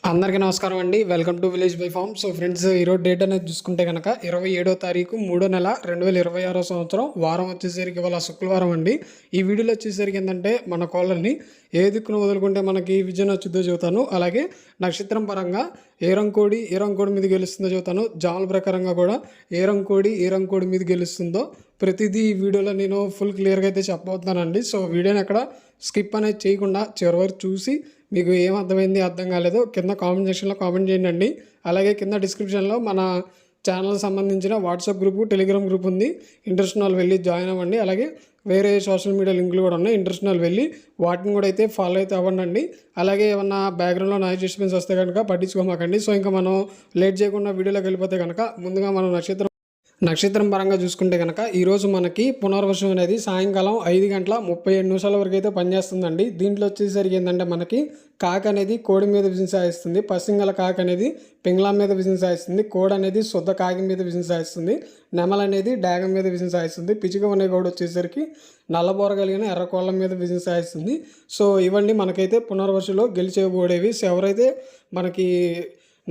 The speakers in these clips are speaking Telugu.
అందరికీ నమస్కారం అండి. Welcome to village by farm. So friends, ఈరోజు డేట్ అనేది చూసుకుంటే కనుక 27వ తారీఖు 3వ నెల 2026 సంవత్సరం, వారం వచ్చేసరికి ఇవాళ శుక్రవారం అండి. ఈ వీడియోలో వచ్చేసరికి ఏంటంటే మన కోళ్ళని ఏ దిక్కును వదులుకుంటే మనకి విజయం వచ్చుద్దో చెబుతాను. అలాగే నక్షత్రం పరంగా ఏ రంకోడి మీద గెలుస్తుందో చెబుతాను. జాముల ప్రకారంగా కూడా ఏ రంకోడి మీద గెలుస్తుందో ప్రతిదీ ఈ వీడియోలో నేను ఫుల్ క్లియర్గా అయితే చెప్పబోతున్నానండి. సో వీడియోని అక్కడ స్కిప్ అనేది చేయకుండా చివరి వరకు చూసి మీకు ఏం అర్థమైంది అర్థం కాలేదో కింద కామెంట్ సెక్షన్లో కామెంట్ చేయండి. అలాగే కింద డిస్క్రిప్షన్లో మన ఛానల్ సంబంధించిన వాట్సాప్ గ్రూపు, టెలిగ్రామ్ గ్రూప్ ఉంది. ఇంట్రెస్ట్ వాళ్ళు వెళ్ళి జాయిన్ అవ్వండి. అలాగే వేరే సోషల్ మీడియా లింకులు కూడా ఉన్నాయి. ఇంట్రెస్ట్ వాళ్ళు వెళ్ళి వాటిని కూడా అయితే ఫాలో అయితే అవ్వండి. అలాగే ఏమన్నా బ్యాక్గ్రౌండ్లో నాయిస్ డిస్టర్బెన్స్ వస్తే కనుక పట్టించుకోమాకండి. సో ఇంకా మనం లేట్ చేయకుండా వీడియోలోకి వెళ్ళిపోతే కనుక ముందుగా మనం నక్షత్రం పరంగా చూసుకుంటే కనుక ఈరోజు మనకి పునర్వసం అనేది సాయంకాలం 5:37 వరకు అయితే పనిచేస్తుందండి. దీంట్లో వచ్చేసరికి ఏంటంటే మనకి కాక అనేది కోడి మీద విజయం సాయిస్తుంది, పసింగల కాక అనేది పింగళ మీద విజయం సాయిస్తుంది, కోడి అనేది శుద్ధ కాకి మీద విజయం సాయిస్తుంది, నెమల అనేది డాగం మీద విజయం సాయిస్తుంది, పిచ్చుక అనే కోడి వచ్చేసరికి నల్లబోర కలిగిన ఎర్రకోళ్ళ మీద విజయం సాయిస్తుంది. సో ఇవన్నీ మనకైతే పునర్వసులో గెలిచేబోడేవి. సో ఎవరైతే మనకి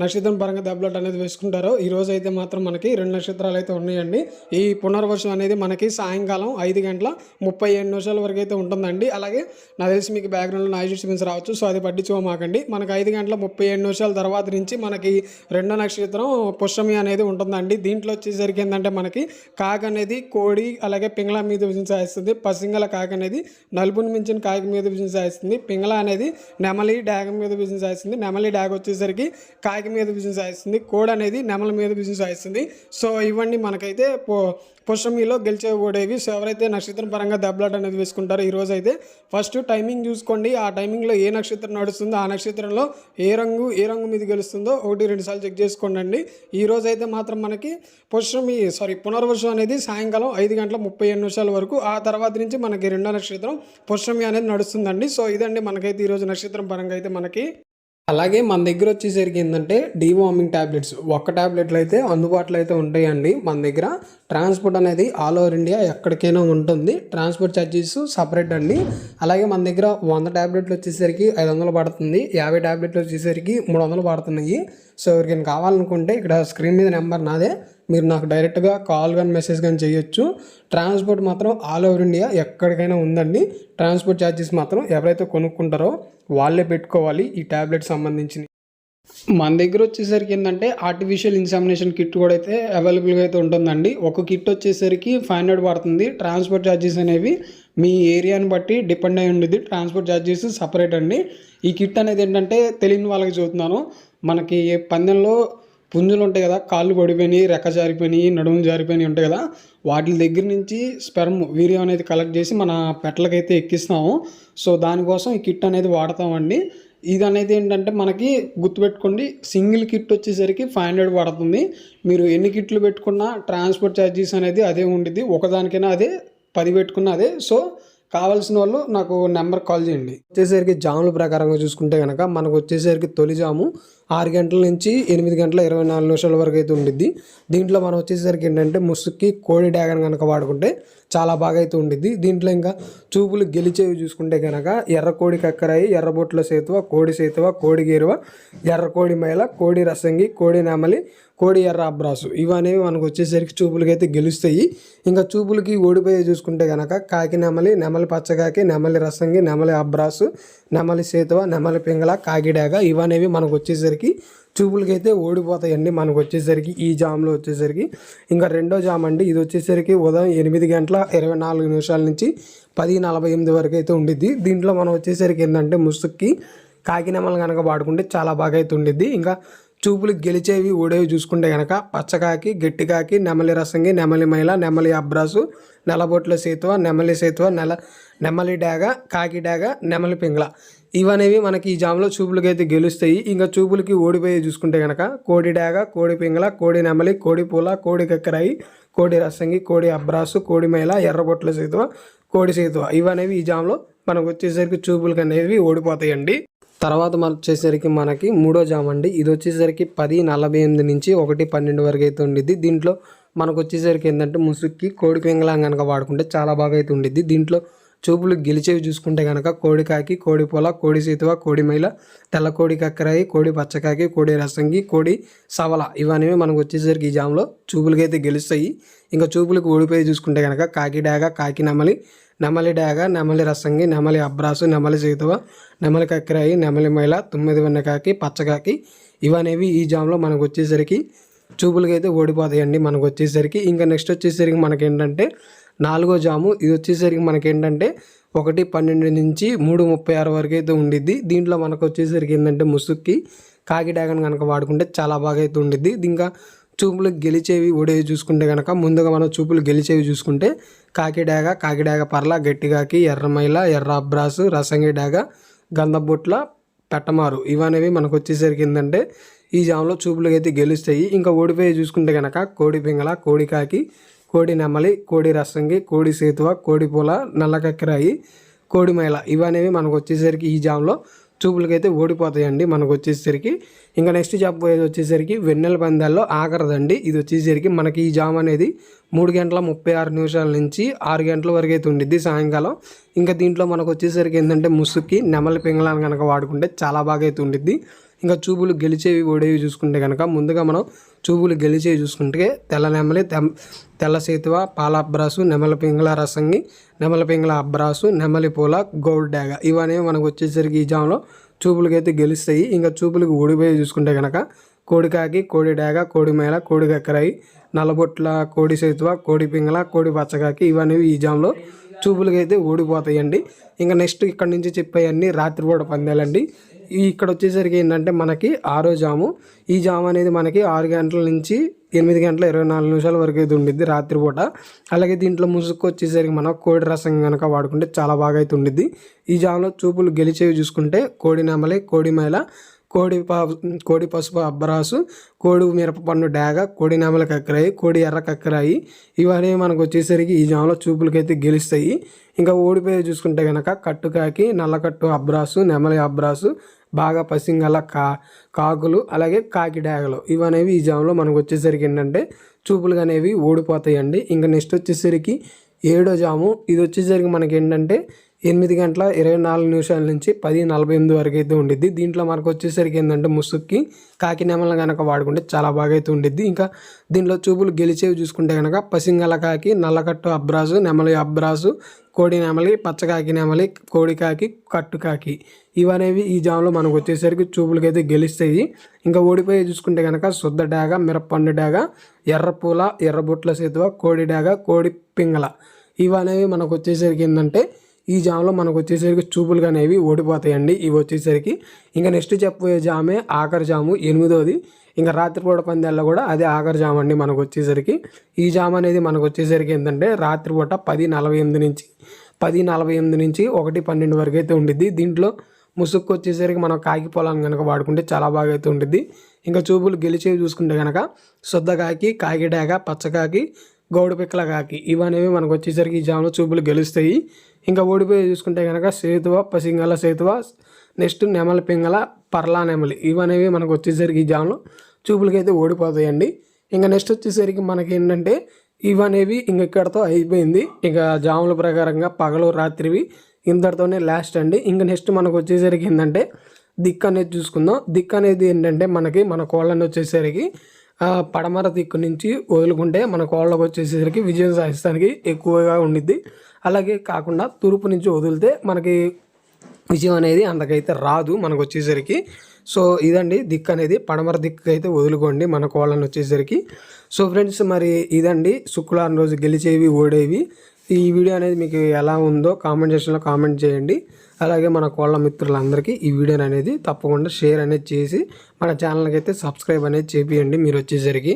నక్షత్రం పరంగా దెబ్బలాట అనేది వేసుకుంటారో ఈరోజు అయితే మాత్రం మనకి 2 నక్షత్రాలు అయితే ఉన్నాయండి. ఈ పునర్వర్షం అనేది మనకి సాయంకాలం 5:37 వరకు అయితే ఉంటుందండి. అలాగే నాకు తెలిసి మీకు బ్యాక్గ్రౌండ్లో నాయిస్ డిస్టర్బెన్స్ రావచ్చు. సో అది పట్టించుకోమాకండి. మనకి 5:37 తర్వాత నుంచి మనకి 2వ నక్షత్రం పుష్యమి అనేది ఉంటుందండి. దీంట్లో వచ్చేసరికి ఏంటంటే మనకి కాక అనేది కోడి అలాగే పింగళ మీద విజయం సాయిస్తుంది, పసింగల కాక అనేది నలుపుని మించిన కాకి మీద విజయం సాయిస్తుంది, పింగళ అనేది నెమలి డాగం మీద విజయం సాయిస్తుంది, నెమలి డాగ వచ్చేసరికి కాకి మీద విజయం సాయిస్తుంది, కోడ్ అనేది నెమల మీద విజయం సాయిస్తుంది. సో ఇవన్నీ మనకైతే పుష్యమిలో గెలిచేబోడేవి. సో ఎవరైతే నక్షత్రం పరంగా దెబ్బలాట అనేది వేసుకుంటారో ఈరోజు అయితే ఫస్ట్ టైమింగ్ చూసుకోండి. ఆ టైమింగ్లో ఏ నక్షత్రం నడుస్తుందో ఆ నక్షత్రంలో ఏ రంగు మీద గెలుస్తుందో 1-2 సార్లు చెక్ చేసుకోండి. ఈరోజు అయితే మాత్రం మనకి పునర్వసం అనేది సాయంకాలం 5:37 వరకు, ఆ తర్వాత నుంచి మనకి 2వ నక్షత్రం పుష్యమి అనేది నడుస్తుందండి. సో ఇదండి మనకైతే ఈరోజు నక్షత్రం పరంగా అయితే మనకి. అలాగే మన దగ్గర వచ్చేసరికి ఏంటంటే డీవార్మింగ్ ట్యాబ్లెట్స్ ఒక్క ట్యాబ్లెట్లు అయితే అందుబాటులో అయితే ఉంటాయండి. మన దగ్గర ట్రాన్స్పోర్ట్ అనేది ఆల్ ఓవర్ ఇండియా ఎక్కడికైనా ఉంటుంది. ట్రాన్స్పోర్ట్ ఛార్జెస్ సపరేట్ అండి. అలాగే మన దగ్గర 100 ట్యాబ్లెట్లు వచ్చేసరికి 500 పడుతుంది, 50 ట్యాబ్లెట్లు వచ్చేసరికి 300 పడుతున్నాయి. సో ఎవరికైనా కావాలనుకుంటే ఇక్కడ స్క్రీన్ మీద నెంబర్ నాదే, మీరు నాకు డైరెక్ట్గా కాల్ కానీ మెసేజ్ కానీ చేయొచ్చు. ట్రాన్స్పోర్ట్ మాత్రం ఆల్ ఓవర్ ఇండియా ఎక్కడికైనా ఉందండి. ట్రాన్స్పోర్ట్ ఛార్జెస్ మాత్రం ఎవరైతే కొనుక్కుంటారో వాళ్ళే పెట్టుకోవాలి ఈ ట్యాబ్లెట్ సంబంధించి. మన దగ్గర వచ్చేసరికి ఏంటంటే ఆర్టిఫిషియల్ ఇన్సామినేషన్ కిట్ కూడా అయితే అవైలబుల్గా అయితే ఉంటుందండి. ఒక కిట్ వచ్చేసరికి 500 పడుతుంది. ట్రాన్స్పోర్ట్ ఛార్జెస్ అనేవి మీ ఏరియాని బట్టి డిపెండ్ అయి ఉండేది. ట్రాన్స్పోర్ట్ ఛార్జెస్ సపరేట్ అండి. ఈ కిట్ అనేది ఏంటంటే తెలియని వాళ్ళకి చూస్తున్నాను. మనకి పందెంలో పుంజులు ఉంటాయి కదా, కాళ్ళు పడిపోయినాయి, రెక్క జారిపోయినాయి, నడుములు జారిపోయినాయి ఉంటాయి కదా, వాటి దగ్గర నుంచి స్పెర్మ్ వీర్యం అనేది కలెక్ట్ చేసి మన పెట్టలకైతే ఎక్కిస్తాము. సో దానికోసం ఈ కిట్ అనేది వాడతామండి. ఇది అనేది ఏంటంటే మనకి గుర్తుపెట్టుకోండి, సింగిల్ కిట్ వచ్చేసరికి 500 పడుతుంది. మీరు ఎన్ని కిట్లు పెట్టుకున్నా ట్రాన్స్పోర్ట్ ఛార్జెస్ అనేది అదే ఉండిద్ది. ఒకదానికైనా అదే, 10 పెట్టుకున్నా అదే. సో కావాల్సిన వాళ్ళు నాకు నెంబర్ కాల్ చేయండి. వచ్చేసరికి జాముల ప్రకారంగా చూసుకుంటే కనుక మనకు వచ్చేసరికి తొలి జాము 6 గంటల నుంచి 8:24 వరకు అయితే ఉండిద్ది. దీంట్లో మనం వచ్చేసరికి ఏంటంటే ముసుక్కి కోడి డ్యాగన్ కనుక వాడుకుంటే చాలా బాగా అయితే ఉండిద్ది. దీంట్లో ఇంకా చూపులు గెలిచేవి చూసుకుంటే కనుక ఎర్రకోడి కక్కరాయి, ఎర్రబొట్ల సేతువ, కోడి గేరువ, ఎర్రకోడి మైల, కోడి రసంగి, కోడి నెమలి, కోడి ఎర్ర అబ్రాసు ఇవనేవి మనకు వచ్చేసరికి చూపులకి అయితే గెలుస్తాయి. ఇంకా చూపులకి ఓడిపోయే చూసుకుంటే కనుక కాకి నెమలి పచ్చకాకి, నెమలి రసంగి, నెమలి అబ్రాసు, నెమలి సేతువ, నెమలి పింగళ, కాకిడాగ ఇవనేవి మనకు వచ్చేసరికి చూపులకి అయితే ఓడిపోతాయండి. మనకు వచ్చేసరికి ఈ జామ్లో వచ్చేసరికి ఇంకా 2వ జామ్ అండి. ఇది వచ్చేసరికి ఉదయం 8:24 నుంచి 10:48 వరకు అయితే ఉండిద్ది. దీంట్లో మనం వచ్చేసరికి ఏంటంటే ముసుక్కి కాకి నెమలు కనుక వాడుకుంటే చాలా బాగా అయితే ఉండిద్ది. ఇంకా చూపులు గెలిచేవి ఓడేవి చూసుకుంటే కనుక పచ్చకాకి, గట్టికాకి, నెమలి రసంగి, నెమలి మైల, నెమలి అబ్రాసు, నెలబొట్ల సేతువ, నెమలి సేతువ, నెమలి డాగ, కాకి డాగ, నెమలి పింగళ ఇవనేవి మనకి ఈ జామ్లో చూపులకి అయితే గెలుస్తాయి. ఇంకా చూపులకి ఓడిపోయి చూసుకుంటే కనుక కోడి డాగ, కోడి పింగళ, కోడి నెమలి, కోడి పూల, కోడి కక్కరాయి, కోడి రసంగి, కోడి అబ్రాసు, కోడి మైల, ఎర్రబొట్ల సేతువ, కోడి సేతువ ఇవనేవి ఈ జామ్లో మనకు వచ్చేసరికి చూపులకి అనేవి ఓడిపోతాయండి. తర్వాత మనం వచ్చేసరికి మనకి 3వ జామ్ అండి. ఇది వచ్చేసరికి 10:48 నుంచి 1:12 వరకు అయితే ఉండిద్ది. దీంట్లో మనకు వచ్చేసరికి ఏంటంటే ముసుక్కి కోడి పింగళం కనుక వాడుకుంటే చాలా బాగా అయితే ఉండిద్ది. దీంట్లో చూపులు గెలిచేవి చూసుకుంటే కనుక కోడి కాకి, కోడి పొల, కోడి సీతువ, కోడి మైల, తెల్ల కోడి కక్కరాయి, కోడి పచ్చకాకి, కోడి రసంగి, కోడి సవల ఇవన్నీ మనకు వచ్చేసరికి ఈ జామ్లో చూపులకైతే గెలుస్తాయి. ఇంకా చూపులకు ఓడిపోయి చూసుకుంటే కనుక కాకి డాగ, కాకి నెమలి, నెమలి డాగ, నెమలి రసంగి, నెమలి అబ్రాసు, నెమలి సీతువ, నెమలి కక్కరాయి, నెమలి మైల, తొమ్మిది వెన్నకాకి, పచ్చకాకి ఇవనేవి ఈ జామ్లో మనకు వచ్చేసరికి చూపులకైతే ఓడిపోతాయండి మనకు వచ్చేసరికి. ఇంకా నెక్స్ట్ వచ్చేసరికి మనకేంటంటే 4వ జాము. ఇది వచ్చేసరికి మనకేంటంటే 1:12 నుంచి 3:36 వరకు అయితే ఉండిద్ది. దీంట్లో మనకు వచ్చేసరికి ఏంటంటే ముసుక్కి కాకి డాగను కనుక వాడుకుంటే చాలా బాగా అయితే ఉండిద్ది. ఇంకా చూపులు గెలిచేవి ఓడేవి చూసుకుంటే కనుక ముందుగా మనం చూపులు గెలిచేవి చూసుకుంటే కాకి డాగ పర్ల, గట్టిగాకి, ఎర్రమైల, ఎర్ర అబ్రాసు, రసంగి డాగ, గంధబొట్ల, పెట్టమారు ఇవనేవి మనకు వచ్చేసరికి ఏంటంటే ఈ జామ్లో చూపులకి అయితే గెలుస్తాయి. ఇంకా ఓడిపోయి చూసుకుంటే కనుక కోడి పింగళ, కోడి కాకి, కోడి నెమలి, కోడి రసంగి, కోడి సేతువ, కోడి పూల, నల్ల కక్కిరాయి, కోడి మైల ఇవనేవి మనకు వచ్చేసరికి ఈ జామ్లో చూపులకైతే ఓడిపోతాయండి మనకు వచ్చేసరికి. ఇంకా నెక్స్ట్ చెప్పబోయేది వచ్చేసరికి వెన్నెల పందాల్లో ఆఖరిదండి. ఇది వచ్చేసరికి మనకి ఈ జామ్ అనేది 3:36 నుంచి 6 గంటల వరకు అయితే ఉండిద్ది సాయంకాలం. ఇంకా దీంట్లో మనకు వచ్చేసరికి ఏంటంటే ముసుక్కి నెమలి పింగళాన్ని కనుక వాడుకుంటే చాలా బాగా అయితే ఉండిద్ది. ఇంకా చూపులు గెలిచేవి ఓడేవి చూసుకుంటే కనుక ముందుగా మనం చూపులు గెలిచేవి చూసుకుంటే తెల్ల నెమలి, తెల్ల సేతువ, పాల అబ్రాసు, నెమలి పింగళ రసంగి, నెమలి పింగళ అబ్రాసు, నెమలి పూల, గోల్డ్ డాగ ఇవనేవి మనకు వచ్చేసరికి ఈ జామ్లో చూపులకైతే గెలుస్తాయి. ఇంకా చూపులకు ఓడిపోయి చూసుకుంటే కనుక కోడి కాకి, కోడి డాగ, కోడి మేళ, కోడి కక్కరాయి, నల్లబొట్ల, కోడి సేతువ, కోడి పింగళ, కోడి పచ్చకాకి ఇవనేవి ఈ జామ్లో చూపులకైతే ఓడిపోతాయండి. ఇంకా నెక్స్ట్ ఇక్కడ నుంచి చెప్పేవన్నీ రాత్రిపూట పందాలండి. ఇక్కడ వచ్చేసరికి ఏంటంటే మనకి 6వ జాము. ఈ జాము అనేది మనకి 6 గంటల నుంచి 8:24 వరకు అయితే ఉండిద్ది రాత్రిపూట. అలాగే దీంట్లో ముసుగు వచ్చేసరికి మనం కోడి రసం కనుక వాడుకుంటే చాలా బాగా అయితే ఉండిద్ది. ఈ జాములో చూపులు గెలిచేవి చూసుకుంటే కోడి నెమలి, కోడి మైల, కోడి పసుపు అబ్బరాసు, కోడి మిరపపన్ను డాగ, కోడి నెమలి కక్కరాయి, కోడి ఎర్ర కక్కరాయి ఇవన్నీ మనకు వచ్చేసరికి ఈ జామ్లో చూపులకైతే గెలుస్తాయి. ఇంకా ఓడిపోయి చూసుకుంటే కనుక కట్టుకాకి, నల్లకట్టు అబ్రాసు, నెమలి అబ్రాసు, బాగా పసింగల కాకులు, అలాగే కాకి డాగలు ఇవనేవి ఈ జామ్లో మనకు వచ్చేసరికి ఏంటంటే చూపులు అనేవి ఓడిపోతాయండి. ఇంకా నెక్స్ట్ వచ్చేసరికి 7వ జాము. ఇది వచ్చేసరికి మనకి ఏంటంటే 8:24 నుంచి 10:48 వరకు అయితే ఉండిద్ది. దీంట్లో మనకు వచ్చేసరికి ఏంటంటే ముసుక్కి కాకి నెమలను కనుక వాడుకుంటే చాలా బాగా అయితే ఉండిద్ది. ఇంకా దీంట్లో చూపులు గెలిచేవి చూసుకుంటే కనుక పసింగల కాకి, నల్లకట్టు అబ్రాసు, నెమలి అబ్రాసు, కోడి నెమలి, పచ్చకాకి నెమలి, కోడి కాకి, కట్టు కాకి ఇవనేవి ఈ జామ్లో మనకు వచ్చేసరికి చూపులకైతే గెలుస్తాయి. ఇంకా ఓడిపోయి చూసుకుంటే కనుక శుద్ధ డాగ, మిరప్పండు డాగ, ఎర్రపూల, ఎర్రబొట్ల సేతువ, కోడి డాగ, కోడి పింగళ ఇవనేవి మనకు వచ్చేసరికి ఏంటంటే ఈ జామ్లో మనకు వచ్చేసరికి చూపులు అనేవి ఓడిపోతాయండి ఇవి వచ్చేసరికి. ఇంకా నెక్స్ట్ చెప్పబోయే జామే ఆఖరి జాము 8వది. ఇంకా రాత్రిపూట పందాల్లో కూడా అదే ఆఖరి జామ్ అండి మనకు వచ్చేసరికి. ఈ జామ్ అనేది మనకు వచ్చేసరికి ఏంటంటే రాత్రిపూట 10:48 నుంచి 1:12 వరకు అయితే ఉండిద్ది. దీంట్లో ముసుక్కు వచ్చేసరికి మనం కాకి పొలాన్ని కనుక వాడుకుంటే చాలా బాగా అయితే ఉండిద్ది. ఇంకా చూపులు గెలిచేవి చూసుకుంటే కనుక శుద్ధ కాకి, కాకి డాగ, పచ్చకాకి, గౌడు పిక్కల కాకి ఇవనేవి మనకు వచ్చేసరికి ఈ జామ్లో చూపులు గెలుస్తాయి. ఇంకా ఓడిపోయి చూసుకుంటే కనుక సేతువ, పసింగల సేతువ, నెక్స్ట్ నెమలి పింగళ, పర్లా నెమలి ఇవనేవి మనకు వచ్చేసరికి ఈ జామ్లో చూపులకైతే ఓడిపోతాయండి. ఇంకా నెక్స్ట్ వచ్చేసరికి మనకి ఏంటంటే ఇవనేవి ఇంక ఇక్కడతో అయిపోయింది. ఇక జాముల ప్రకారంగా పగలు రాత్రివి ఇంతటితోనే లాస్ట్ అండి. ఇంకా నెక్స్ట్ మనకు వచ్చేసరికి ఏంటంటే దిక్కు అనేది చూసుకుందాం. దిక్కు అనేది ఏంటంటే మన కోళ్ళని వచ్చేసరికి పడమర దిక్కు నుంచి వదులుకుంటే మన కోళ్ళకు వచ్చేసరికి విజయం సాధిస్తానికి ఎక్కువగా ఉండిద్ది. అలాగే కాకుండా తూర్పు నుంచి వదిలితే మనకి విజయం అనేది అంతకైతే రాదు మనకు వచ్చేసరికి. సో ఇదండి దిక్కు అనేది, పడమర దిక్కు అయితే వదులుకోండి మన కోళ్ళని వచ్చేసరికి. సో ఫ్రెండ్స్ మరి ఇదండి శుక్రవారం రోజు గెలిచేవి ఓడేవి. ఈ వీడియో అనేది మీకు ఎలా ఉందో కామెంట్ సెక్షన్లో కామెంట్ చేయండి. అలాగే మన కోళ్ళ మిత్రులందరికీ ఈ వీడియోని అనేది తప్పకుండా షేర్ అనేది చేసి మన ఛానల్కి అయితే సబ్స్క్రైబ్ అనేది చేపియండి మీరు వచ్చేసరికి.